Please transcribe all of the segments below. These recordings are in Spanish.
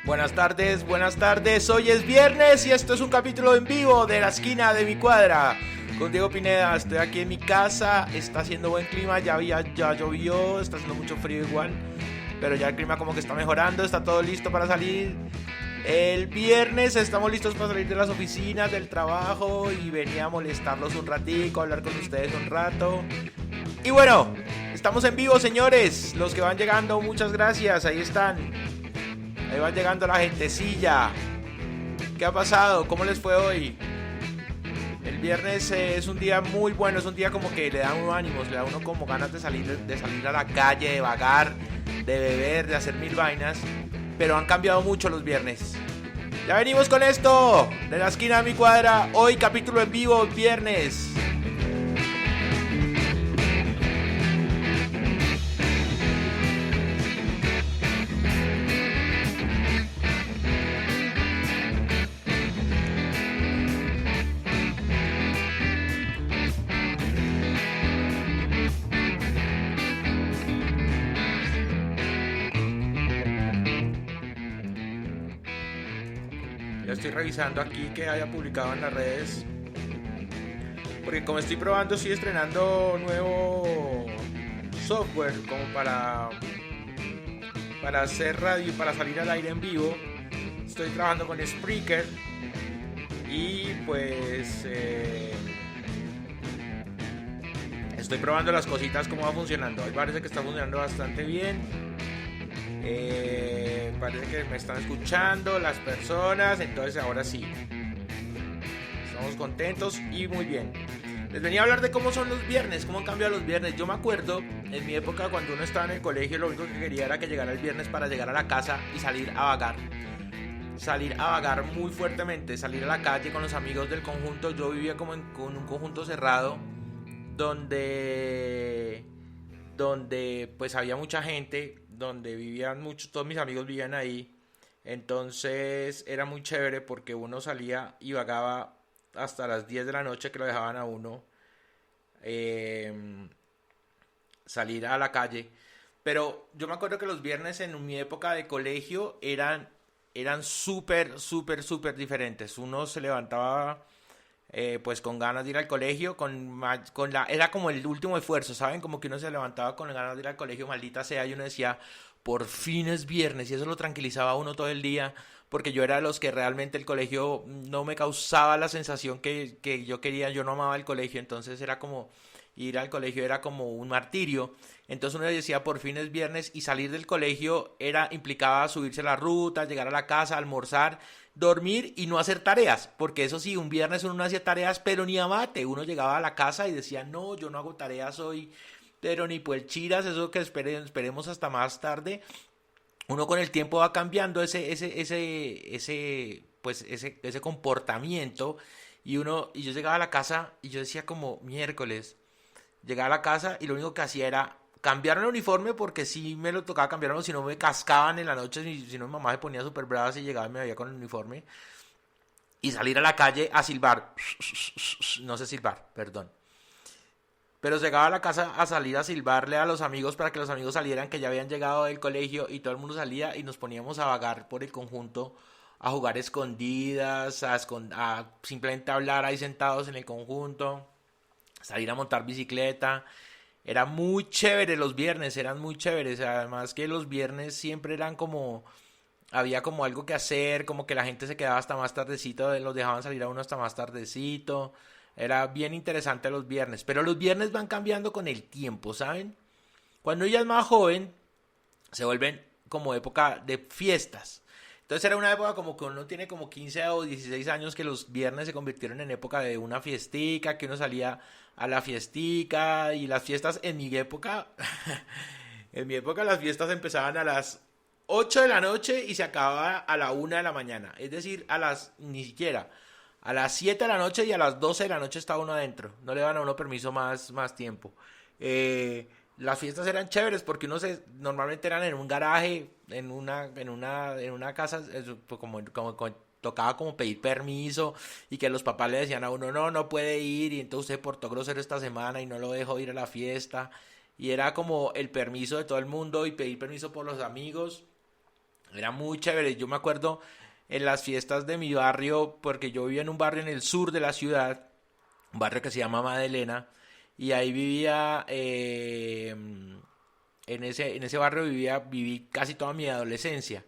Buenas tardes, hoy es viernes y esto es un capítulo en vivo de la esquina de mi cuadra con Diego Pineda. Estoy aquí en mi casa, está haciendo buen clima, ya llovió, está haciendo mucho frío igual, pero ya el clima como que está mejorando, está todo listo para salir. El viernes estamos listos para salir de las oficinas, del trabajo y venía a molestarlos un ratico, a hablar con ustedes un rato. Y bueno, estamos en vivo, señores, los que van llegando, muchas gracias, ahí están. Ahí va llegando la gentecilla. ¿Qué ha pasado? ¿Cómo les fue hoy? El viernes es un día muy bueno, es un día como que le da uno ánimos, le da uno como ganas de salir a la calle, de vagar, de beber, de hacer mil vainas. Pero han cambiado mucho los viernes. Ya venimos con esto, de la esquina de mi cuadra. Hoy capítulo en vivo, viernes. Ya estoy revisando aquí que haya publicado en las redes, porque como estoy probando, estoy estrenando nuevo software como para hacer radio y para salir al aire en vivo. Estoy trabajando con Spreaker y pues estoy probando las cositas, cómo va funcionando. Hoy parece que está funcionando bastante bien. Parece que me están escuchando las personas, entonces ahora sí, estamos contentos y muy bien. Les venía a hablar de cómo son los viernes, cómo han cambiado los viernes. Yo me acuerdo en mi época cuando uno estaba en el colegio, lo único que quería era que llegara el viernes para llegar a la casa y salir a vagar muy fuertemente, salir a la calle con los amigos del conjunto. Yo vivía como con un conjunto cerrado donde pues había mucha gente, donde vivían muchos, todos mis amigos vivían ahí. Entonces era muy chévere porque uno salía y vagaba hasta las 10 de la noche, que lo dejaban a uno salir a la calle. Pero yo me acuerdo que los viernes en mi época de colegio eran súper diferentes. Uno se levantaba pues con ganas de ir al colegio, era como el último esfuerzo, ¿saben? Como que uno se levantaba con ganas de ir al colegio, maldita sea, y uno decía, por fin es viernes, y eso lo tranquilizaba a uno todo el día, porque yo era de los que realmente el colegio no me causaba la sensación que yo quería. Yo no amaba el colegio, entonces era como, ir al colegio era como un martirio. Entonces uno decía, por fin es viernes, y salir del colegio implicaba subirse a la ruta, llegar a la casa, almorzar, dormir y no hacer tareas, porque eso sí, un viernes uno no hacía tareas, pero ni a mate. Uno llegaba a la casa y decía, no, yo no hago tareas hoy, pero ni pues chiras, eso que esperemos hasta más tarde. Uno con el tiempo va cambiando ese comportamiento, y yo llegaba a la casa y yo decía como miércoles. Llegaba a la casa y lo único que hacía era cambiarme el uniforme, porque si me lo tocaba cambiarlo, si no me cascaban en la noche, si no mi mamá se ponía súper brava si llegaba y me veía con el uniforme, y salir a la calle a silbar. No sé silbar, perdón. Pero llegaba a la casa a salir a silbarle a los amigos para que los amigos salieran, que ya habían llegado del colegio, y todo el mundo salía y nos poníamos a vagar por el conjunto, a jugar escondidas, a simplemente hablar ahí sentados en el conjunto, salir a montar bicicleta. Era muy chévere, los viernes eran muy chéveres, además que los viernes siempre eran como, había como algo que hacer, como que la gente se quedaba hasta más tardecito, los dejaban salir a uno hasta más tardecito. Era bien interesante los viernes, pero los viernes van cambiando con el tiempo, ¿saben? Cuando ella es más joven, se vuelven como época de fiestas. Entonces era una época como que uno tiene como 15 o 16 años, que los viernes se convirtieron en época de una fiestica, que uno salía a la fiestica. Y las fiestas en mi época, en mi época las fiestas empezaban a las 8 de la noche y se acababa a la 1 de la mañana. Es decir, ni siquiera, a las 7 de la noche y a las 12 de la noche estaba uno adentro. No le daban a uno permiso más tiempo. Las fiestas eran chéveres porque normalmente eran en un garaje, en una casa, pues como tocaba como pedir permiso, y que los papás le decían a uno, no puede ir, y entonces usted portó grosero esta semana y no lo dejó ir a la fiesta. Y era como el permiso de todo el mundo y pedir permiso por los amigos. Era muy chévere. Yo me acuerdo en las fiestas de mi barrio, porque yo vivía en un barrio en el sur de la ciudad, un barrio que se llama Madelena, y ahí vivía, en ese barrio viví casi toda mi adolescencia.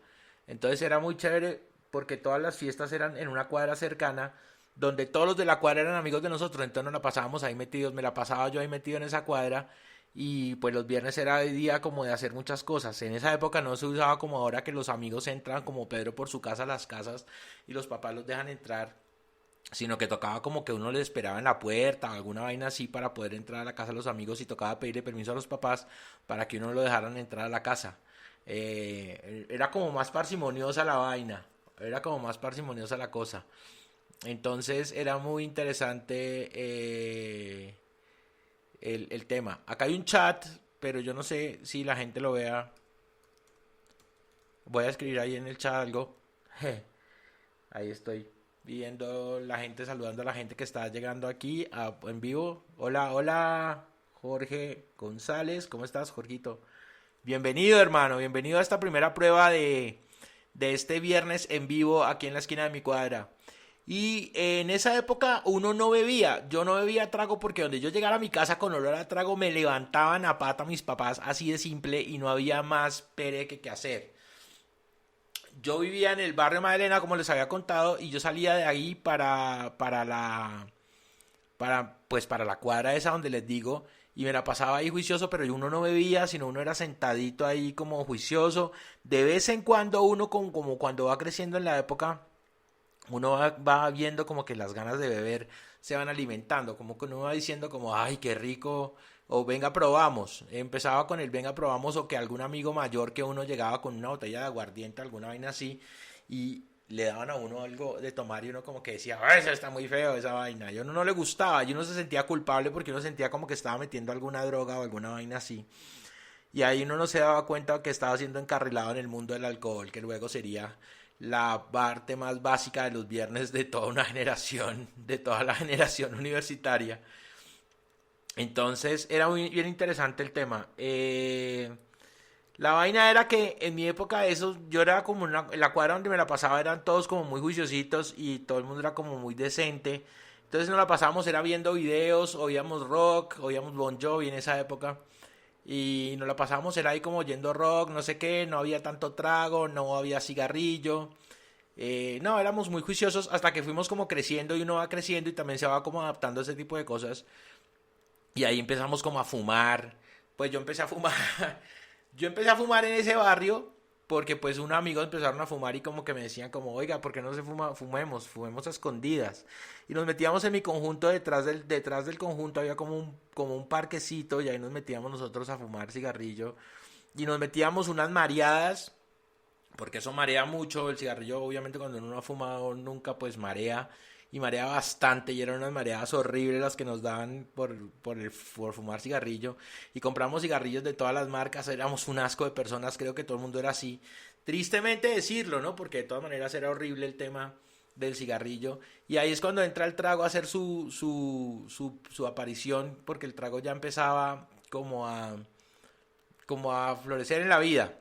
Entonces era muy chévere porque todas las fiestas eran en una cuadra cercana, donde todos los de la cuadra eran amigos de nosotros, entonces nos la pasábamos ahí metidos, me la pasaba yo ahí metido en esa cuadra, y pues los viernes era el día como de hacer muchas cosas. En esa época no se usaba como ahora, que los amigos entran como Pedro por su casa a las casas y los papás los dejan entrar, sino que tocaba como que uno le esperaba en la puerta o alguna vaina así para poder entrar a la casa de los amigos, y tocaba pedirle permiso a los papás para que uno lo dejaran entrar a la casa. Era como más parsimoniosa la vaina, era como más parsimoniosa la cosa. Entonces era muy interesante, el tema. Acá hay un chat, pero yo no sé si la gente lo vea. Voy a escribir ahí en el chat algo. Ahí estoy viendo la gente, saludando a la gente que está llegando aquí en vivo. Hola, hola, Jorge González. ¿Cómo estás, Jorgito? Bienvenido, hermano. Bienvenido a esta primera prueba de este viernes en vivo aquí en la esquina de mi cuadra. Y en esa época uno no bebía, yo no bebía trago porque donde yo llegara a mi casa con olor a trago me levantaban a pata mis papás, así de simple, y no había más pere que hacer. Yo vivía en el barrio Magdalena, como les había contado, y yo salía de ahí para la cuadra esa donde les digo, y me la pasaba ahí juicioso, pero uno no bebía, sino uno era sentadito ahí como juicioso. De vez en cuando uno, como cuando va creciendo en la época, uno va viendo como que las ganas de beber se van alimentando, como que uno va diciendo como, ay, qué rico, o venga, probamos. Empezaba con el venga, probamos, o que algún amigo mayor que uno llegaba con una botella de aguardiente, alguna vaina así, y le daban a uno algo de tomar, y uno como que decía, "Ah, eso está muy feo, esa vaina". Y a uno no le gustaba, y uno se sentía culpable porque uno sentía como que estaba metiendo alguna droga o alguna vaina así. Y ahí uno no se daba cuenta que estaba siendo encarrilado en el mundo del alcohol, que luego sería la parte más básica de los viernes de toda una generación, de toda la generación universitaria. Entonces era muy bien interesante el tema. La vaina era que en mi época eso, yo era como en la cuadra donde me la pasaba eran todos como muy juiciositos y todo el mundo era como muy decente. Entonces nos la pasábamos era viendo videos, oíamos rock, oíamos Bon Jovi en esa época. Y nos la pasábamos era ahí como oyendo rock, no sé qué, no había tanto trago, no había cigarrillo. No, éramos muy juiciosos hasta que fuimos como creciendo, y uno va creciendo y también se va como adaptando a ese tipo de cosas. Y ahí empezamos como a fumar. Pues yo empecé a fumar. Yo empecé a fumar en ese barrio porque pues unos amigos empezaron a fumar y como que me decían como, oiga, ¿por qué no se fuma? Fumemos a escondidas. Y nos metíamos en mi conjunto, detrás del conjunto había como un parquecito, y ahí nos metíamos nosotros a fumar cigarrillo. Y nos metíamos unas mareadas, porque eso marea mucho. El cigarrillo, obviamente, cuando uno no ha fumado nunca, pues marea, y marea bastante, y eran unas mareadas horribles las que nos daban por fumar cigarrillo. Y compramos cigarrillos de todas las marcas, éramos un asco de personas, creo que todo el mundo era así. Tristemente decirlo, ¿no? Porque de todas maneras era horrible el tema del cigarrillo. Y ahí es cuando entra el trago a hacer su aparición, porque el trago ya empezaba como a florecer en la vida.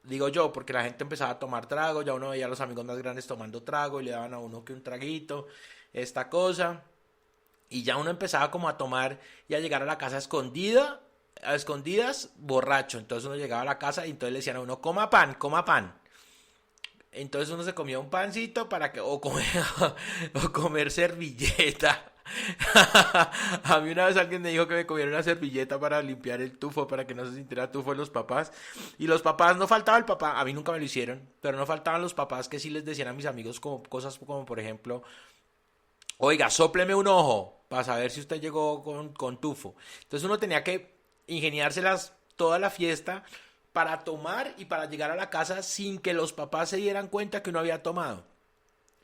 Digo yo, porque la gente empezaba a tomar trago, ya uno veía a los amigos más grandes tomando trago y le daban a uno que un traguito, esta cosa, y ya uno empezaba como a tomar y a llegar a la casa a escondidas, borracho. Entonces uno llegaba a la casa y entonces le decían a uno, coma pan, coma pan. Entonces uno se comía un pancito o comer servilleta. A mí una vez alguien me dijo que me comiera una servilleta para limpiar el tufo, para que no se sintiera tufo de los papás. Y los papás, no faltaba el papá, a mí nunca me lo hicieron, pero no faltaban los papás que sí les decían a mis amigos como cosas como, por ejemplo, oiga, sópleme un ojo para saber si usted llegó con tufo. Entonces uno tenía que ingeniárselas toda la fiesta para tomar y para llegar a la casa sin que los papás se dieran cuenta que uno había tomado.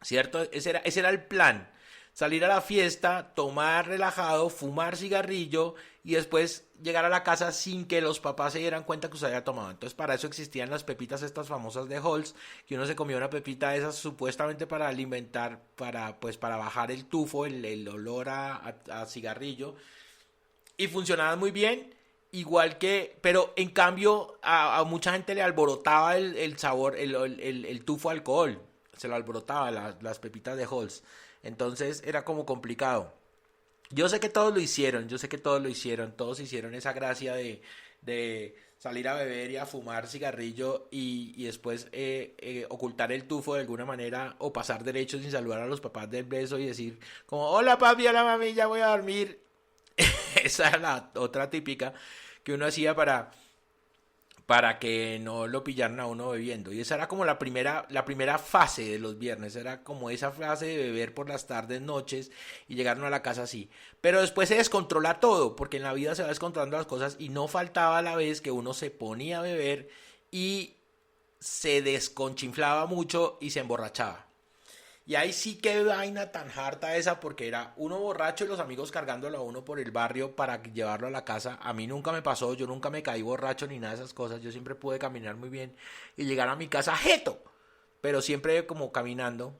¿Cierto? Ese era el plan. Salir a la fiesta, tomar relajado, fumar cigarrillo y después llegar a la casa sin que los papás se dieran cuenta que usted había tomado. Entonces para eso existían las pepitas estas famosas de Halls, que uno se comía una pepita de esas supuestamente para alimentar, para bajar el tufo, el olor a cigarrillo, y funcionaban muy bien. igual que, pero en cambio a mucha gente le alborotaba el sabor, el tufo de alcohol, se lo alborotaba las pepitas de Halls. Entonces era como complicado. Yo sé que todos lo hicieron, yo sé que todos lo hicieron, todos hicieron esa gracia de salir a beber y a fumar cigarrillo y después ocultar el tufo de alguna manera o pasar derecho sin saludar a los papás del beso y decir como, hola papi, hola mami, ya voy a dormir. Esa era la otra típica que uno hacía para que no lo pillaran a uno bebiendo. Y esa era como la primera fase de los viernes. Era como esa fase de beber por las tardes, noches y llegar a la casa así. Pero después se descontrola todo, porque en la vida se va descontrolando las cosas y no faltaba la vez que uno se ponía a beber y se desconchinflaba mucho y se emborrachaba. Y ahí sí que vaina tan harta esa porque era uno borracho y los amigos cargándolo a uno por el barrio para llevarlo a la casa. A mí nunca me pasó, yo nunca me caí borracho ni nada de esas cosas. Yo siempre pude caminar muy bien y llegar a mi casa jeto, pero siempre como caminando.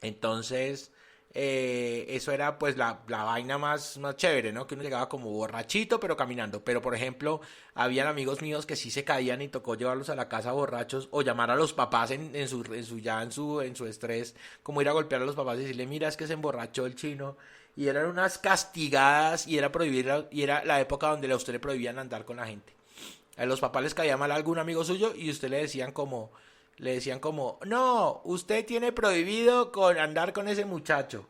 Entonces, eso era pues la vaina más chévere, ¿no? Que uno llegaba como borrachito, pero caminando. Pero, por ejemplo, habían amigos míos que sí se caían y tocó llevarlos a la casa borrachos o llamar a los papás en su estrés, como ir a golpear a los papás y decirle, mira, es que se emborrachó el chino. Y eran unas castigadas y era prohibir, y era la época donde a usted le prohibían andar con la gente. A los papás les caía mal a algún amigo suyo y usted le decían como, no, usted tiene prohibido andar con ese muchacho.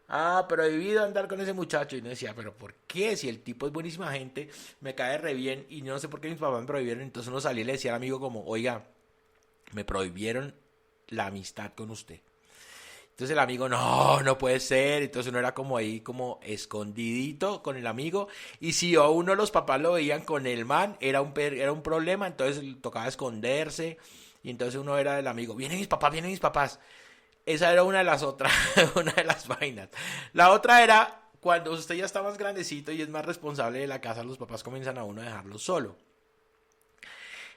Ah, prohibido andar con ese muchacho. Y no decía, pero ¿por qué? Si el tipo es buenísima gente, me cae re bien y no sé por qué mis papás me prohibieron. Entonces uno salía y le decía al amigo como, oiga, me prohibieron la amistad con usted. Entonces el amigo, no, no puede ser. Entonces uno era como ahí, como escondidito con el amigo. Y si a uno los papás lo veían con el man, era un problema. Entonces tocaba esconderse. Y entonces uno era el amigo, vienen mis papás, vienen mis papás. Esa era una de las otras, una de las vainas. La otra era cuando usted ya está más grandecito y es más responsable de la casa, los papás comienzan a uno a dejarlo solo.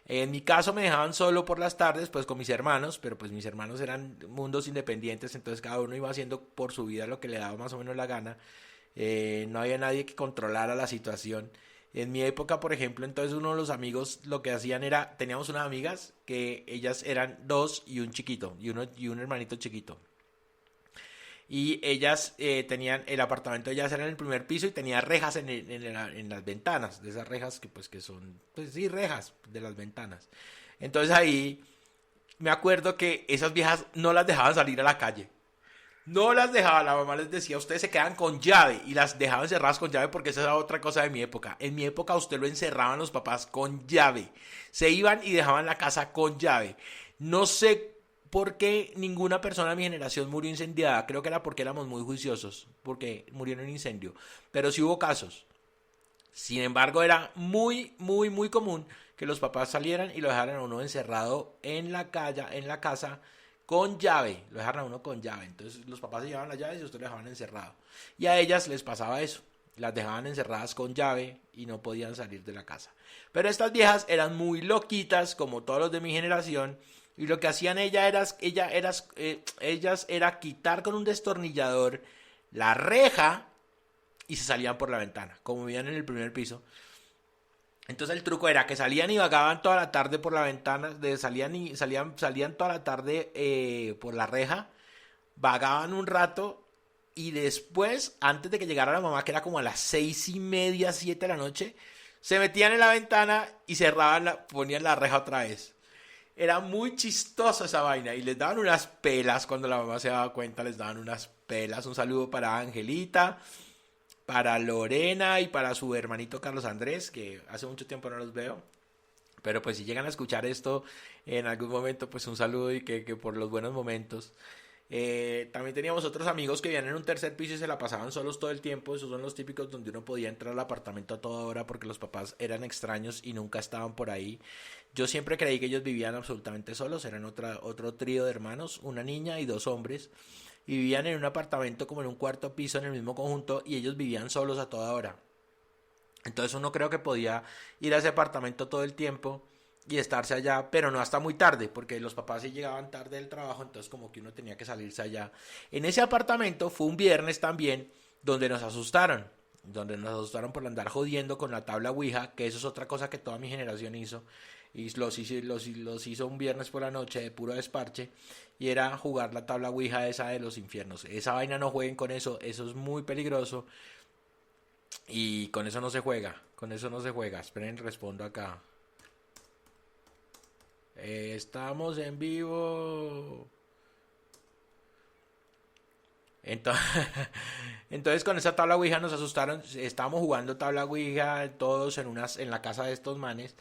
En mi caso me dejaban solo por las tardes, pues con mis hermanos, pero pues mis hermanos eran mundos independientes, entonces cada uno iba haciendo por su vida lo que le daba más o menos la gana. No había nadie que controlara la situación. En mi época, por ejemplo, entonces uno de los amigos lo que hacían era, teníamos unas amigas que ellas eran dos y un chiquito, y un hermanito chiquito. Y ellas tenían, el apartamento de ellas era en el primer piso y tenía rejas en las ventanas, de esas rejas que son, pues sí, rejas de las ventanas. Entonces ahí me acuerdo que esas viejas no las dejaban salir a la calle. No las dejaba, la mamá les decía, ustedes se quedan con llave y las dejaban encerradas con llave porque esa era otra cosa de mi época. En mi época usted lo encerraban los papás con llave. Se iban y dejaban la casa con llave. No sé por qué ninguna persona de mi generación murió incendiada. Creo que era porque éramos muy juiciosos, porque murieron en incendio. Pero sí hubo casos. Sin embargo, era muy, muy, muy común que los papás salieran y lo dejaran a uno encerrado en la calle, en la casa, con llave. Lo dejaran a uno con llave. Entonces los papás se llevaban las llaves y ustedes lo dejaban encerrado. Y a ellas les pasaba eso. Las dejaban encerradas con llave y no podían salir de la casa. Pero estas viejas eran muy loquitas, como todos los de mi generación. Y lo que hacían ellas era quitar con un destornillador la reja y se salían por la ventana, como vivían en el primer piso. Entonces el truco era que salían y vagaban toda la tarde por la ventana, salían toda la tarde por la reja, vagaban un rato y después, antes de que llegara la mamá, que era como a las 6:30, 7 de la noche, se metían en la ventana y ponían la reja otra vez. Era muy chistoso esa vaina y les daban unas pelas cuando la mamá se daba cuenta, les daban unas pelas. Un saludo para Angelita, para Lorena y para su hermanito Carlos Andrés, que hace mucho tiempo no los veo. Pero pues si llegan a escuchar esto en algún momento, pues un saludo y que por los buenos momentos. También teníamos otros amigos que vivían en un tercer piso y se la pasaban solos todo el tiempo. Esos son los típicos donde uno podía entrar al apartamento a toda hora porque los papás eran extraños y nunca estaban por ahí. Yo siempre creí que ellos vivían absolutamente solos. Eran otro trío de hermanos, una niña y dos hombres. Y vivían en un apartamento como en un cuarto piso en el mismo conjunto y ellos vivían solos a toda hora. Entonces uno creo que podía ir a ese apartamento todo el tiempo y estarse allá, pero no hasta muy tarde, porque los papás sí llegaban tarde del trabajo, entonces como que uno tenía que salirse allá. En ese apartamento fue un viernes también donde nos asustaron. donde nos asustaron por andar jodiendo con la tabla Ouija, que eso es otra cosa que toda mi generación hizo, y los hizo un viernes por la noche de puro desparche, y era jugar la tabla Ouija esa de los infiernos. Esa vaina no jueguen con eso es muy peligroso, y con eso no se juega, con eso no se juega. Esperen, respondo acá. Estamos en vivo. Entonces, entonces con esa tabla Ouija nos asustaron. Estábamos jugando tabla Ouija todos en la casa de estos manes.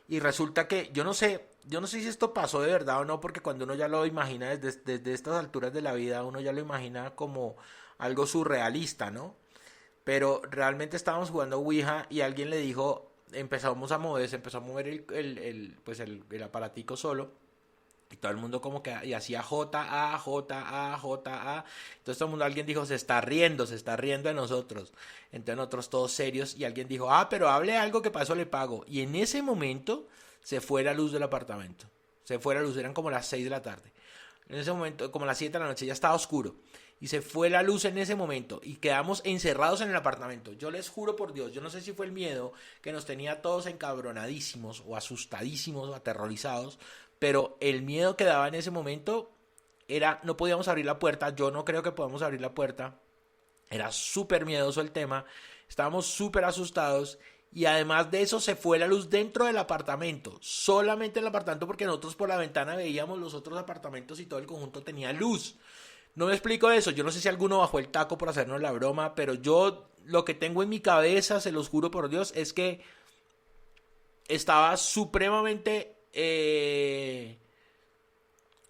Y resulta que yo no sé si esto pasó de verdad o no, porque cuando uno ya lo imagina desde estas alturas de la vida, uno ya lo imagina como algo surrealista, ¿no? Pero realmente estábamos jugando Ouija y alguien le dijo, empezamos a mover, se empezó a mover pues el aparatico solo. Y todo el mundo como que y hacía J, A, J, A, J, A. Entonces todo el mundo, alguien dijo, se está riendo de nosotros. Entonces nosotros todos serios y alguien dijo, pero hable algo que para eso le pago. Y en ese momento se fue la luz del apartamento. Se fue la luz, eran como las 6 de la tarde. En ese momento, como las 7 de la noche, ya estaba oscuro. Y se fue la luz en ese momento y quedamos encerrados en el apartamento. Yo les juro por Dios, yo no sé si fue el miedo que nos tenía todos encabronadísimos o asustadísimos o aterrorizados, pero el miedo que daba en ese momento era, no podíamos abrir la puerta, yo no creo que podamos abrir la puerta, era súper miedoso el tema, estábamos súper asustados y además de eso se fue la luz dentro del apartamento, solamente el apartamento porque nosotros por la ventana veíamos los otros apartamentos y todo el conjunto tenía luz. No me explico eso, yo no sé si alguno bajó el taco por hacernos la broma, pero yo lo que tengo en mi cabeza, se los juro por Dios, es que estaba supremamente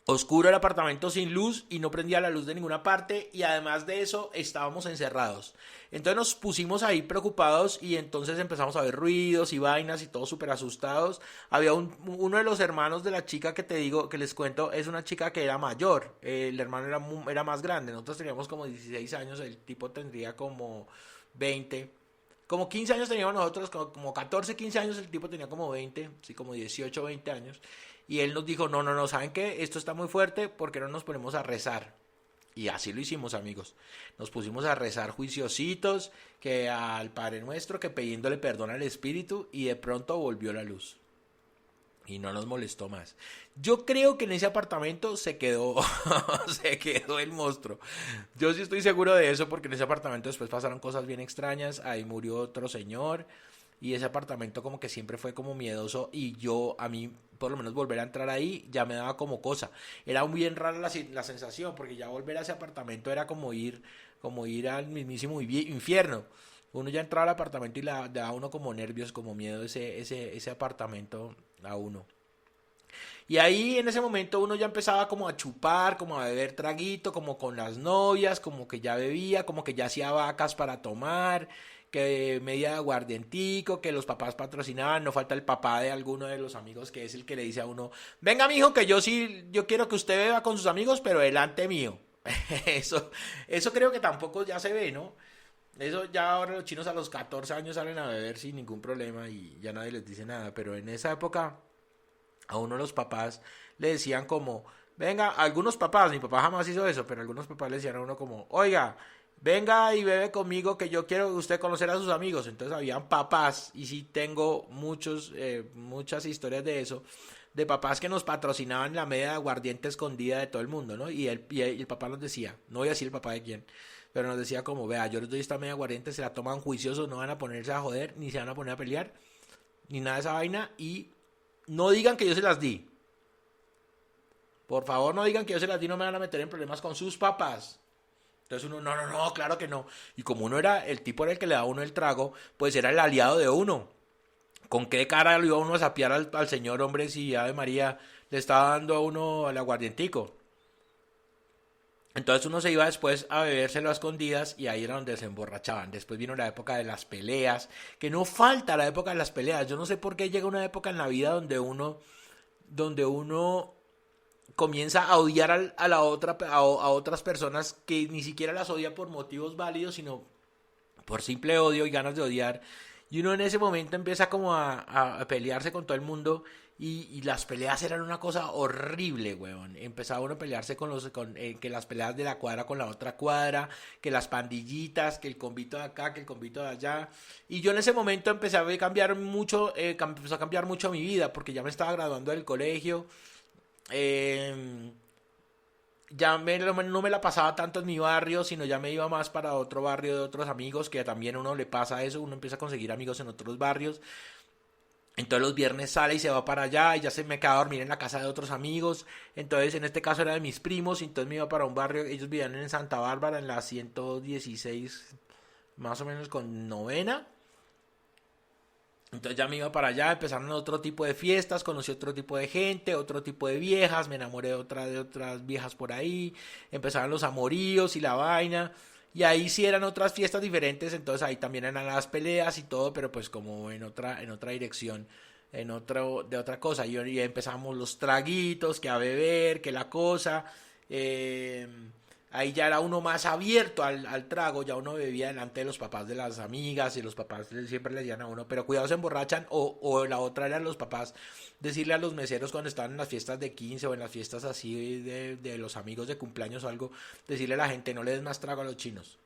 oscuro el apartamento sin luz y no prendía la luz de ninguna parte y además de eso estábamos encerrados. Entonces nos pusimos ahí preocupados y entonces empezamos a ver ruidos y vainas y todos súper asustados. Había uno de los hermanos de la chica que te digo, que les cuento, es una chica que era mayor. El hermano era más grande, nosotros teníamos como 16 años, el tipo tendría como 20. Como 15 años teníamos nosotros, como 14, 15 años, el tipo tenía como 20, sí, como 18, 20 años. Y él nos dijo, no, ¿saben qué? Esto está muy fuerte, ¿por qué no nos ponemos a rezar? Y así lo hicimos, amigos. Nos pusimos a rezar juiciositos, que al Padre Nuestro, que pidiéndole perdón al Espíritu, y de pronto volvió la luz. Y no nos molestó más. Yo creo que en ese apartamento se quedó, se quedó el monstruo. Yo sí estoy seguro de eso porque en ese apartamento después pasaron cosas bien extrañas. Ahí murió otro señor y ese apartamento como que siempre fue como miedoso y a mí, por lo menos volver a entrar ahí ya me daba como cosa. Era muy bien rara la sensación porque ya volver a ese apartamento era como ir al mismísimo infierno. Uno ya entraba al apartamento y le daba a uno como nervios, como miedo ese apartamento a uno. Y ahí en ese momento uno ya empezaba como a chupar, como a beber traguito, como con las novias, como que ya bebía, como que ya hacía vacas para tomar, que media aguardientico, que los papás patrocinaban, no falta el papá de alguno de los amigos que es el que le dice a uno, venga mijo que yo quiero que usted beba con sus amigos, pero delante mío. Eso creo que tampoco ya se ve, ¿no? Eso ya ahora los chinos a los 14 años salen a beber sin ningún problema y ya nadie les dice nada, pero en esa época a uno de los papás le decían como, venga, algunos papás, mi papá jamás hizo eso, pero algunos papás le decían a uno como, oiga, venga y bebe conmigo que yo quiero usted conocer a sus amigos. Entonces habían papás, y sí tengo muchas historias de eso, de papás que nos patrocinaban la media de aguardiente escondida de todo el mundo, ¿no? Y el papá nos decía, no voy a decir el papá de quién, pero nos decía como, vea, yo les doy esta media aguardiente, se la toman juiciosos, no van a ponerse a joder, ni se van a poner a pelear, ni nada de esa vaina, y no digan que yo se las di. Por favor, no digan que yo se las di, no me van a meter en problemas con sus papás. Entonces uno, no, claro que no. Y como el tipo era el que le daba a uno el trago, pues era el aliado de uno. ¿Con qué cara lo iba uno a sapear al señor, hombre, si Ave María le estaba dando a uno al aguardientico? Entonces uno se iba después a bebérselo a escondidas y ahí era donde se emborrachaban. Después vino la época de las peleas, que no falta la época de las peleas. Yo no sé por qué llega una época en la vida donde uno comienza a odiar a otras personas que ni siquiera las odia por motivos válidos, sino por simple odio y ganas de odiar. Y uno en ese momento empieza como a pelearse con todo el mundo y las peleas eran una cosa horrible, weón. Empezaba uno a pelearse que las peleas de la cuadra con la otra cuadra, que las pandillitas, que el convito de acá, que el convito de allá. Y yo en ese momento empecé a cambiar mucho, empezó a cambiar mucho mi vida porque ya me estaba graduando del colegio. Eh, no me la pasaba tanto en mi barrio, sino ya me iba más para otro barrio de otros amigos, que también a uno le pasa eso, uno empieza a conseguir amigos en otros barrios. Entonces los viernes sale y se va para allá y ya se me queda a dormir en la casa de otros amigos. Entonces en este caso era de mis primos y entonces me iba para un barrio, ellos vivían en Santa Bárbara en la 116 más o menos con novena. Entonces ya me iba para allá, empezaron otro tipo de fiestas, conocí otro tipo de gente, otro tipo de viejas, me enamoré de otras viejas por ahí, empezaron los amoríos y la vaina, y ahí sí eran otras fiestas diferentes, entonces ahí también eran las peleas y todo, pero pues como en otra dirección, de otra cosa, y empezamos los traguitos, que a beber, que la cosa, eh, ahí ya era uno más abierto al trago, ya uno bebía delante de los papás de las amigas y los papás siempre le decían a uno, pero cuidado se emborrachan, o la otra eran los papás decirle a los meseros cuando estaban en las fiestas de 15 o en las fiestas así de los amigos de cumpleaños o algo, decirle a la gente no le des más trago a los chinos.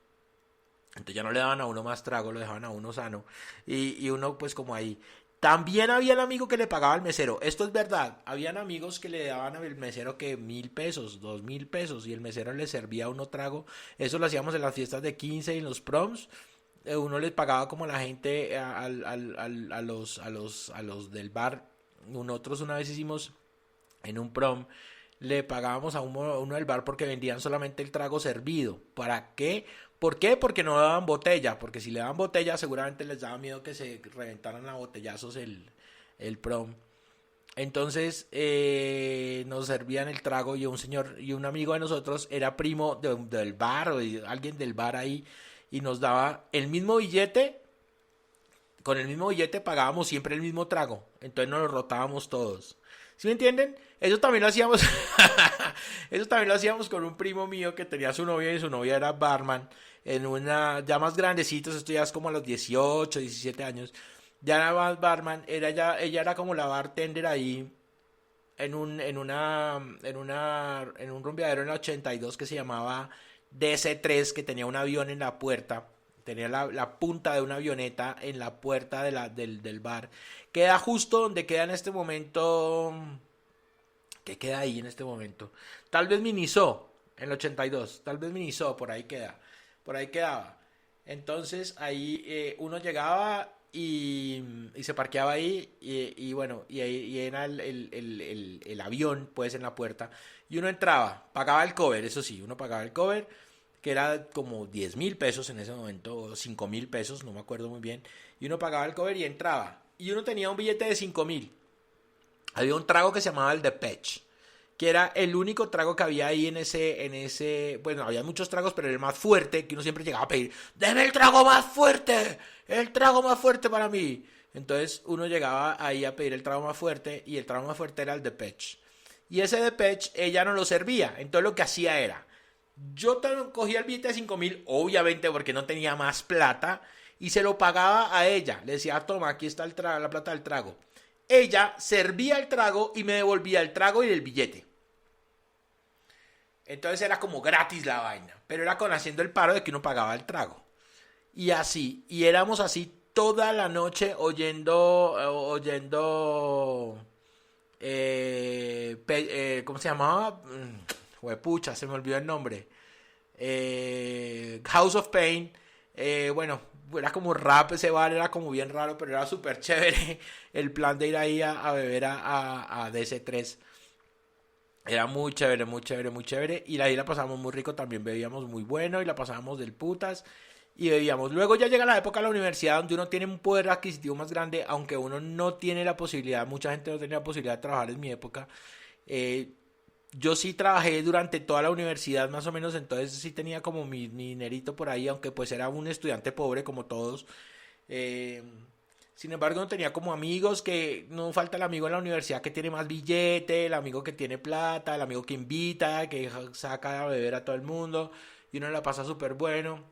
Entonces ya no le daban a uno más trago, lo dejaban a uno sano. Y uno pues como ahí. También había el amigo que le pagaba al mesero. Esto es verdad. Habían amigos que le daban al mesero que 1.000 pesos, 2.000 pesos. Y el mesero le servía a uno trago. Eso lo hacíamos en las fiestas de 15 y en los proms. Uno les pagaba como la gente a los del bar. Nosotros una vez hicimos en un prom, le pagábamos a uno del bar porque vendían solamente el trago servido. ¿Para qué? ¿Por qué? Porque no daban botella. Porque si le daban botella, seguramente les daba miedo que se reventaran a botellazos el prom. Entonces nos servían el trago y un señor y un amigo de nosotros era primo del bar o de alguien del bar ahí y nos daba el mismo billete. Con el mismo billete pagábamos siempre el mismo trago. Entonces nos lo rotábamos todos. ¿Sí me entienden? Eso también lo hacíamos. Eso también lo hacíamos con un primo mío que tenía su novia y su novia era barman. En una, ya más grandecitos, esto ya es como a los 18, 17 años. Ya era más barman, ella era como la bartender ahí en un rumbeadero en la 82 que se llamaba DC3, que tenía un avión en la puerta. Tenía la punta de una avioneta en la puerta del bar. Queda justo donde queda en este momento. ¿Qué queda ahí en este momento? Tal vez Miniso, en el 82. Tal vez Miniso, por ahí queda. Por ahí quedaba. Entonces ahí uno llegaba y se parqueaba ahí. Y bueno, y ahí y era el avión, pues, en la puerta. Y uno entraba, pagaba el cover, eso sí, uno pagaba el cover que era como 10.000 pesos en ese momento, o 5.000 pesos, no me acuerdo muy bien, y uno pagaba el cover y entraba, y uno tenía un billete de 5.000. Había un trago que se llamaba el Depeche, que era el único trago que había ahí bueno, había muchos tragos, pero el más fuerte, que uno siempre llegaba a pedir, ¡deme el trago más fuerte para mí! Entonces uno llegaba ahí a pedir el trago más fuerte, y el trago más fuerte era el Depeche. Y ese Depeche ella no lo servía, entonces lo que hacía era, yo cogía el billete de 5.000, obviamente porque no tenía más plata, y se lo pagaba a ella. Le decía, toma, aquí está la plata del trago. Ella servía el trago y me devolvía el trago y el billete. Entonces era como gratis la vaina, pero era con haciendo el paro de que uno pagaba el trago. Y así, y éramos así toda la noche ¿cómo se llamaba? Huepucha, se me olvidó el nombre. House of Pain. Bueno, era como rap ese bar, era como bien raro, pero era súper chévere el plan de ir ahí a beber a DC3. Era muy chévere, muy chévere, muy chévere. Y ahí la pasamos muy rico, también bebíamos muy bueno y la pasábamos del putas. Y bebíamos. Luego ya llega la época de la universidad donde uno tiene un poder adquisitivo más grande, aunque uno no tiene la posibilidad, mucha gente no tenía la posibilidad de trabajar en mi época. Eh, yo sí trabajé durante toda la universidad más o menos, entonces sí tenía como mi dinerito por ahí, aunque pues era un estudiante pobre como todos. Eh, Sin embargo, no tenía como amigos que no falta el amigo en la universidad que tiene más billete, el amigo que tiene plata, el amigo que invita, que saca a beber a todo el mundo y uno la pasa súper bueno.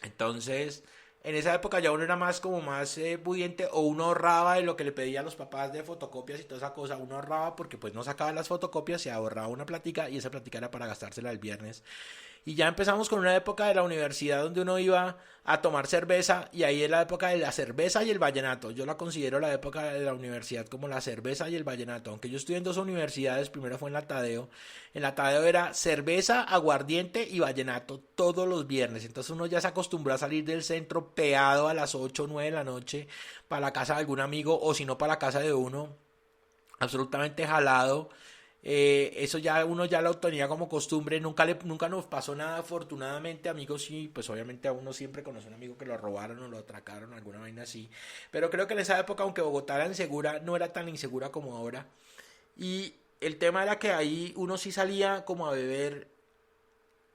Entonces, En esa época ya uno era más como más pudiente o uno ahorraba de lo que le pedía a los papás de fotocopias y toda esa cosa. Uno ahorraba porque pues no sacaba las fotocopias, se ahorraba una platica y esa platica era para gastársela el viernes. Y ya empezamos con una época de la universidad donde uno iba a tomar cerveza y ahí es la época de la cerveza y el vallenato. Yo la considero la época de la universidad como la cerveza y el vallenato. Aunque yo estudié en dos universidades, primero fue en la Tadeo. En la Tadeo era cerveza, aguardiente y vallenato todos los viernes. Entonces uno ya se acostumbró a salir del centro peado a las 8 o 9 de la noche para la casa de algún amigo o si no para la casa de uno, absolutamente jalado. Eso ya uno ya lo tenía como costumbre, nunca nos pasó nada afortunadamente, amigos, sí, pues obviamente a uno siempre conoce un amigo que lo robaron o lo atracaron, alguna vaina así, pero creo que en esa época, aunque Bogotá era insegura, no era tan insegura como ahora, y el tema era que ahí uno sí salía como a beber,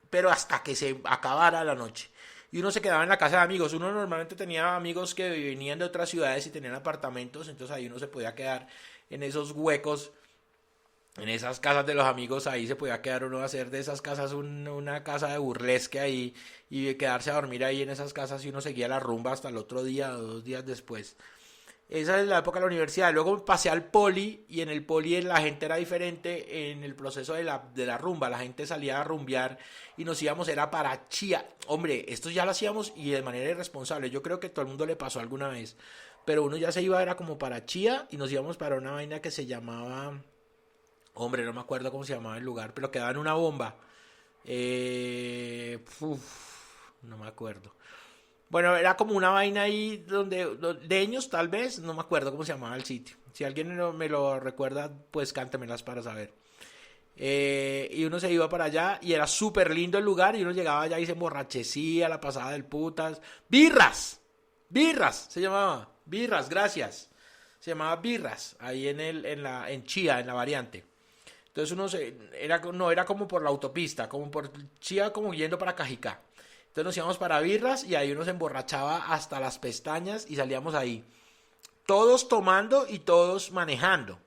pero hasta que se acabara la noche. Y uno se quedaba en la casa de amigos. Uno normalmente tenía amigos que venían de otras ciudades y tenían apartamentos, entonces ahí uno se podía quedar en esos huecos, en esas casas de los amigos. Ahí se podía quedar uno a hacer de esas casas una casa de burlesque ahí y quedarse a dormir ahí en esas casas y uno seguía la rumba hasta el otro día o 2 días después. Esa es la época de la universidad. Luego pasé al poli y en el poli la gente era diferente en el proceso de la rumba. La gente salía a rumbear y nos íbamos, era para Chía. Hombre, esto ya lo hacíamos y de manera irresponsable. Yo creo que todo el mundo le pasó alguna vez. Pero uno ya se iba, era como para Chía y nos íbamos para una vaina que se llamaba... Hombre, no me acuerdo cómo se llamaba el lugar, pero quedaba en una bomba. No me acuerdo. Bueno, era como una vaina ahí Leños tal vez, no me acuerdo cómo se llamaba el sitio. Si alguien me lo recuerda, pues cántemelas para saber. Y uno se iba para allá y era súper lindo el lugar y uno llegaba allá y se emborrachecía, la pasada del putas. ¡Birras! ¡Birras! Se llamaba. Birras, gracias. Se llamaba Birras, ahí en Chía, en la variante. Entonces no era como por la autopista, como por Chía, como yendo para Cajicá. Entonces nos íbamos para Birras y ahí uno se emborrachaba hasta las pestañas y salíamos ahí. Todos tomando y todos manejando.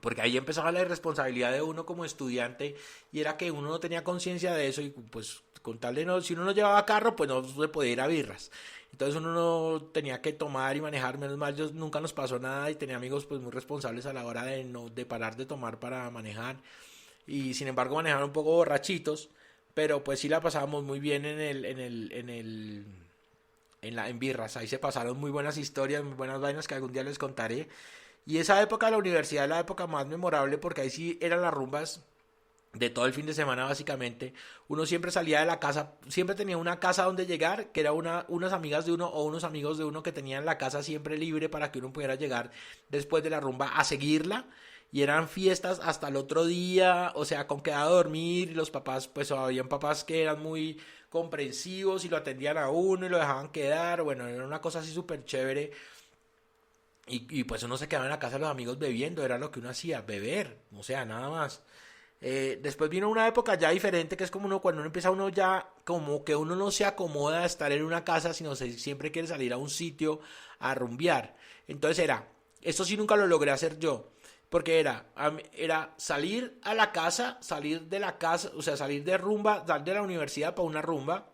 Porque ahí empezaba la irresponsabilidad de uno como estudiante y era que uno no tenía conciencia de eso y pues con tal de no, si uno no llevaba carro pues no se podía ir a birras. Entonces uno no tenía que tomar y manejar, menos mal nunca nos pasó nada y tenía amigos pues muy responsables a la hora de parar de tomar para manejar y sin embargo manejar un poco borrachitos, pero pues sí la pasábamos muy bien en birras. Ahí se pasaron muy buenas historias, muy buenas vainas que algún día les contaré. Y esa época de la universidad es la época más memorable porque ahí sí eran las rumbas de todo el fin de semana básicamente. Uno siempre salía de la casa, siempre tenía una casa donde llegar, que era unas amigas de uno o unos amigos de uno que tenían la casa siempre libre para que uno pudiera llegar después de la rumba a seguirla. Y eran fiestas hasta el otro día, o sea, con quedar a dormir. Y los papás, pues habían papás que eran muy comprensivos y lo atendían a uno y lo dejaban quedar. Bueno, era una cosa así súper chévere. Y pues uno se quedaba en la casa de los amigos bebiendo, era lo que uno hacía, beber, o sea, nada más. Después vino una época ya diferente, que es como cuando uno empieza uno ya, como que uno no se acomoda a estar en una casa, sino siempre quiere salir a un sitio a rumbear. Entonces esto sí nunca lo logré hacer yo, porque era salir a la casa, salir de la casa, o sea, salir de rumba, salir de la universidad para una rumba,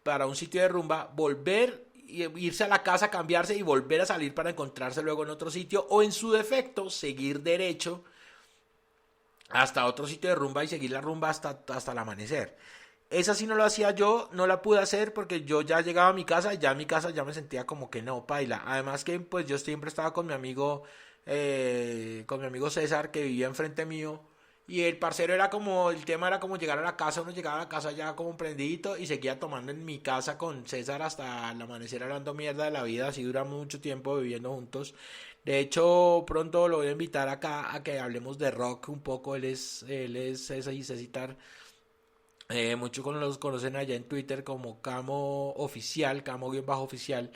para un sitio de rumba, volver, irse a la casa, cambiarse y volver a salir para encontrarse luego en otro sitio o en su defecto seguir derecho hasta otro sitio de rumba y seguir la rumba hasta el amanecer. Esa sí no lo hacía yo, no la pude hacer porque yo ya llegaba a mi casa y ya en mi casa ya me sentía como que no, paila. Además que pues yo siempre estaba con mi amigo César que vivía enfrente mío y el parcero el tema era como llegar a la casa, uno llegaba a la casa ya como prendidito y seguía tomando en mi casa con César hasta el amanecer hablando mierda de la vida, así duramos mucho tiempo viviendo juntos. De hecho, pronto lo voy a invitar acá a que hablemos de rock un poco, él es César y Cecitar. Muchos los conocen allá en Twitter como Camo Oficial, Camo-Oficial.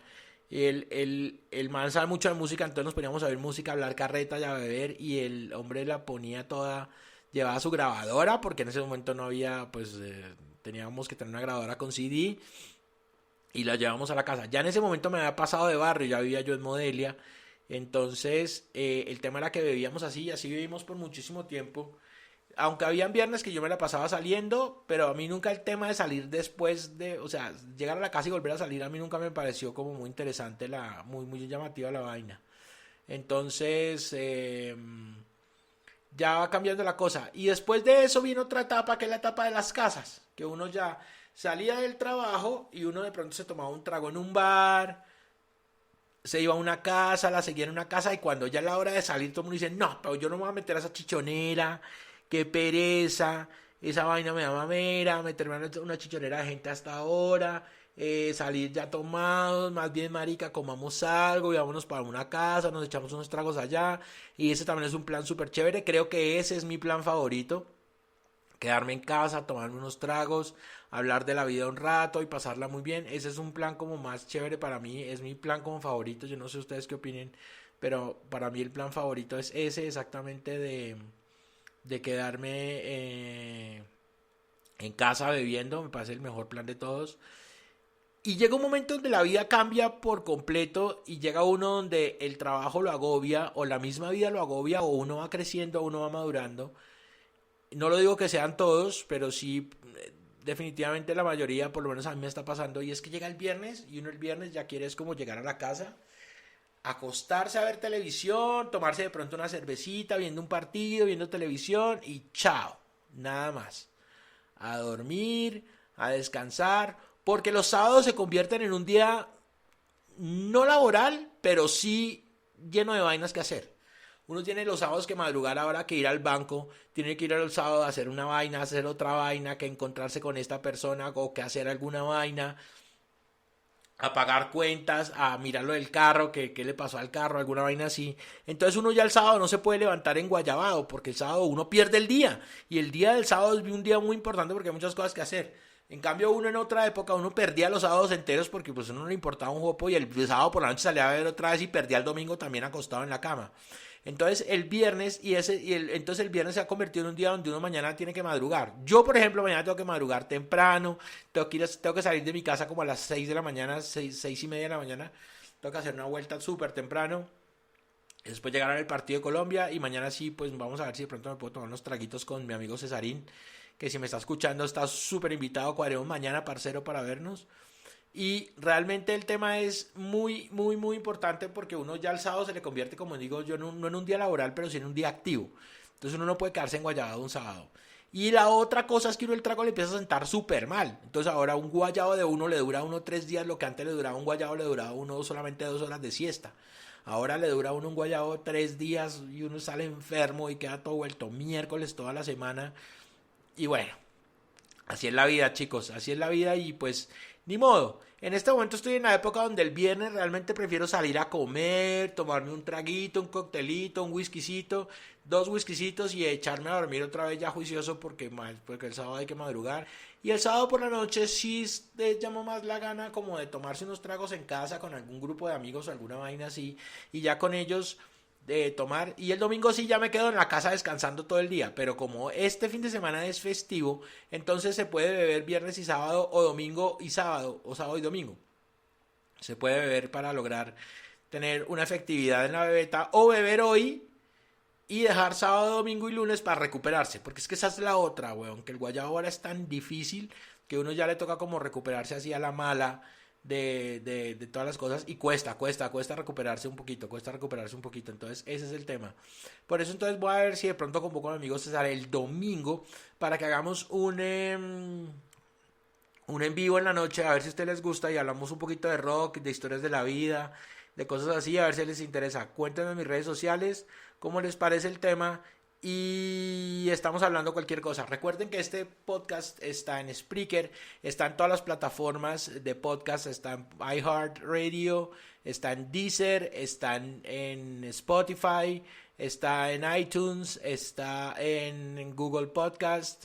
Y el man sabe mucho de música, entonces nos poníamos a ver música, a hablar carreta y a beber. Y el hombre la ponía toda, llevaba su grabadora, porque en ese momento no había, pues teníamos que tener una grabadora con CD. Y la llevamos a la casa. Ya en ese momento me había pasado de barrio, ya vivía yo en Modelia. Entonces el tema era que bebíamos así, y así vivimos por muchísimo tiempo. Aunque habían viernes que yo me la pasaba saliendo, pero a mí nunca el tema de salir después de, o sea, llegar a la casa y volver a salir, a mí nunca me pareció como muy interesante, muy llamativa la vaina. Entonces, ya va cambiando la cosa. Y después de eso vino otra etapa, que es la etapa de las casas, que uno ya salía del trabajo y uno de pronto se tomaba un trago en un bar, se iba a una casa, la seguía en una casa y cuando ya es la hora de salir todo el mundo dice, no, pero yo no me voy a meter a esa chichonera, qué pereza, esa vaina me da mamera, meterme a una chichonera de gente hasta ahora, salir ya tomados, más bien marica, comamos algo y vámonos para una casa, nos echamos unos tragos allá y ese también es un plan súper chévere, creo que ese es mi plan favorito, quedarme en casa, tomarme unos tragos, hablar de la vida un rato y pasarla muy bien. Ese es un plan como más chévere para mí, es mi plan como favorito. Yo no sé ustedes qué opinen, pero para mí el plan favorito es ese exactamente de quedarme en casa bebiendo, me parece el mejor plan de todos. Y llega un momento donde la vida cambia por completo y llega uno donde el trabajo lo agobia o la misma vida lo agobia o uno va creciendo, uno va madurando. No lo digo que sean todos, pero sí definitivamente la mayoría, por lo menos a mí me está pasando, y es que llega el viernes y uno el viernes ya quiere es como llegar a la casa, acostarse a ver televisión, tomarse de pronto una cervecita, viendo un partido, viendo televisión y chao, nada más. A dormir, a descansar, porque los sábados se convierten en un día no laboral, pero sí lleno de vainas que hacer. Uno tiene los sábados que madrugar ahora que ir al banco, tiene que ir al sábado a hacer una vaina, a hacer otra vaina, que encontrarse con esta persona o que hacer alguna vaina, a pagar cuentas, a mirar lo del carro, que qué le pasó al carro, alguna vaina así. Entonces uno ya el sábado no se puede levantar en guayabado, porque el sábado uno pierde el día. Y el día del sábado es un día muy importante porque hay muchas cosas que hacer. En cambio uno en otra época, uno perdía los sábados enteros porque pues uno no le importaba un jopo y el sábado por la noche salía a ver otra vez y perdía el domingo también acostado en la cama. Entonces el viernes entonces el viernes se ha convertido en un día donde uno mañana tiene que madrugar. Yo, por ejemplo, mañana tengo que madrugar temprano, tengo que salir de mi casa como a las 6 de la mañana, 6:30 de la mañana. Tengo que hacer una vuelta súper temprano. Después llegar al partido de Colombia y mañana sí, pues vamos a ver si de pronto me puedo tomar unos traguitos con mi amigo Cesarín, que si me está escuchando está súper invitado, cuadremos mañana, parcero, para vernos. Y realmente el tema es muy importante porque uno ya el sábado se le convierte, como digo yo, no en un día laboral, pero sí en un día activo. Entonces uno no puede quedarse en guayabado un sábado. Y la otra cosa es que uno el trago le empieza a sentar súper mal. Entonces ahora un guayabo de uno le dura a uno 3 días, lo que antes le duraba un guayabo le duraba a uno solamente 2 horas de siesta. Ahora le dura a uno un guayabo 3 días y uno sale enfermo y queda todo vuelto miércoles toda la semana. Y bueno, así es la vida, chicos, así es la vida y pues ni modo. En este momento estoy en la época donde el viernes realmente prefiero salir a comer, tomarme un traguito, un coctelito, un whiskycito, 2 whiskycitos y echarme a dormir otra vez ya juicioso porque el sábado hay que madrugar. Y el sábado por la noche sí llamo más la gana como de tomarse unos tragos en casa con algún grupo de amigos o alguna vaina así y ya con ellos de tomar. Y el domingo sí ya me quedo en la casa descansando todo el día. Pero como este fin de semana es festivo, entonces se puede beber viernes y sábado o domingo y sábado o sábado y domingo. Se puede beber para lograr tener una efectividad en la bebeta o beber hoy y dejar sábado, domingo y lunes para recuperarse. Porque es que esa es la otra, weón. Que el guayabo ahora es tan difícil que uno ya le toca como recuperarse así a la mala de todas las cosas y cuesta recuperarse un poquito, cuesta recuperarse un poquito, entonces ese es el tema. Por eso entonces voy a ver si de pronto convoco a mi amigo César el domingo para que hagamos un en vivo en la noche, a ver si a ustedes les gusta y hablamos un poquito de rock, de historias de la vida, de cosas así, a ver si les interesa. Cuéntenme en mis redes sociales cómo les parece el tema y estamos hablando cualquier cosa. Recuerden que este podcast está en Spreaker, está en todas las plataformas de podcast, está en iHeartRadio, está en Deezer, está en Spotify, está en iTunes, está en Google Podcast.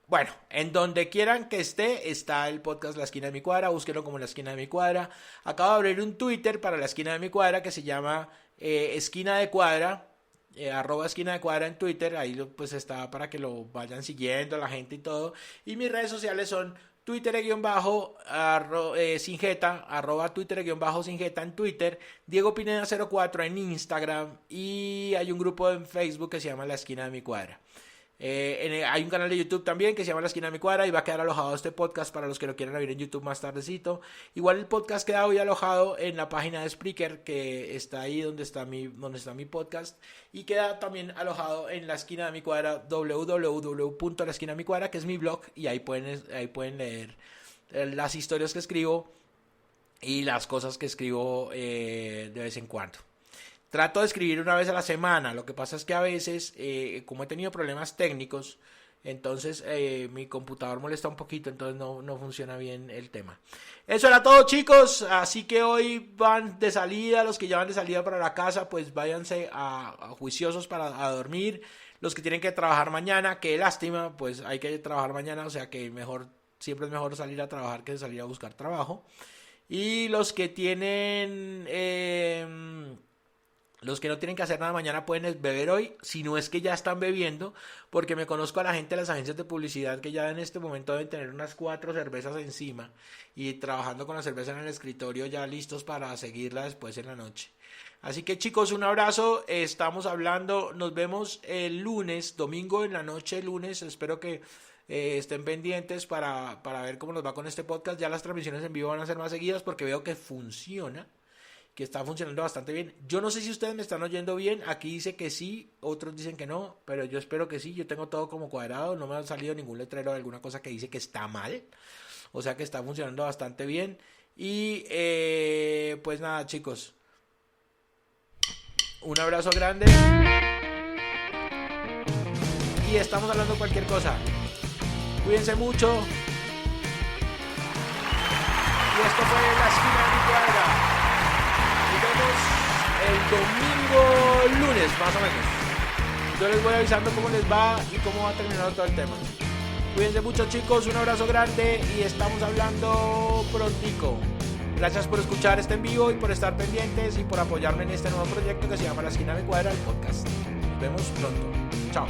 Bueno, en donde quieran que esté, está el podcast La Esquina de mi Cuadra, búsquenlo como La Esquina de mi Cuadra. Acabo de abrir un Twitter para La Esquina de mi Cuadra que se llama Esquina de Cuadra, @esquina de cuadra en Twitter, ahí pues está para que lo vayan siguiendo la gente y todo, y mis redes sociales son Twitter_Singeta, @Twitter_Singeta en Twitter, Diego Pineda 04 en Instagram y hay un grupo en Facebook que se llama La Esquina de mi Cuadra. Hay un canal de YouTube también que se llama La Esquina de mi Cuadra y va a quedar alojado este podcast para los que lo quieran ver en YouTube más tardecito. Igual el podcast queda hoy alojado en la página de Spreaker, que está ahí donde está mi podcast, y queda también alojado en La Esquina de mi Cuadra, www.laesquinademicuadra, que es mi blog, y ahí pueden leer las historias que escribo y las cosas que escribo de vez en cuando. Trato de escribir una vez a la semana. Lo que pasa es que a veces, como he tenido problemas técnicos, entonces mi computador molesta un poquito, entonces no funciona bien el tema. Eso era todo, chicos. Así que hoy van de salida. Los que ya van de salida para la casa, pues váyanse a juiciosos a dormir. Los que tienen que trabajar mañana, qué lástima, pues hay que trabajar mañana. O sea que siempre es mejor salir a trabajar que salir a buscar trabajo. Y los que tienen... Los que no tienen que hacer nada mañana pueden beber hoy, si no es que ya están bebiendo, porque me conozco a la gente de las agencias de publicidad que ya en este momento deben tener unas 4 cervezas encima y trabajando con la cerveza en el escritorio ya listos para seguirla después en la noche. Así que chicos, un abrazo, estamos hablando, nos vemos el lunes, domingo en la noche, lunes, espero que estén pendientes para ver cómo nos va con este podcast. Ya las transmisiones en vivo van a ser más seguidas porque veo que funciona, que está funcionando bastante bien. Yo no sé si ustedes me están oyendo bien. Aquí dice que sí, otros dicen que no, pero yo espero que sí. Yo tengo todo como cuadrado, no me ha salido ningún letrero de alguna cosa que dice que está mal. O sea que está funcionando bastante bien. Y pues nada, chicos, un abrazo grande y estamos hablando de cualquier cosa. Cuídense mucho. Y esto fue La Esquina de mi Cuadra. El domingo, lunes, más o menos. Yo les voy avisando cómo les va y cómo va terminando todo el tema. Cuídense mucho, chicos, un abrazo grande y estamos hablando prontico. Gracias por escuchar este en vivo y por estar pendientes y por apoyarme en este nuevo proyecto que se llama La Esquina de mi Cuadra, el podcast. Nos vemos pronto. Chao.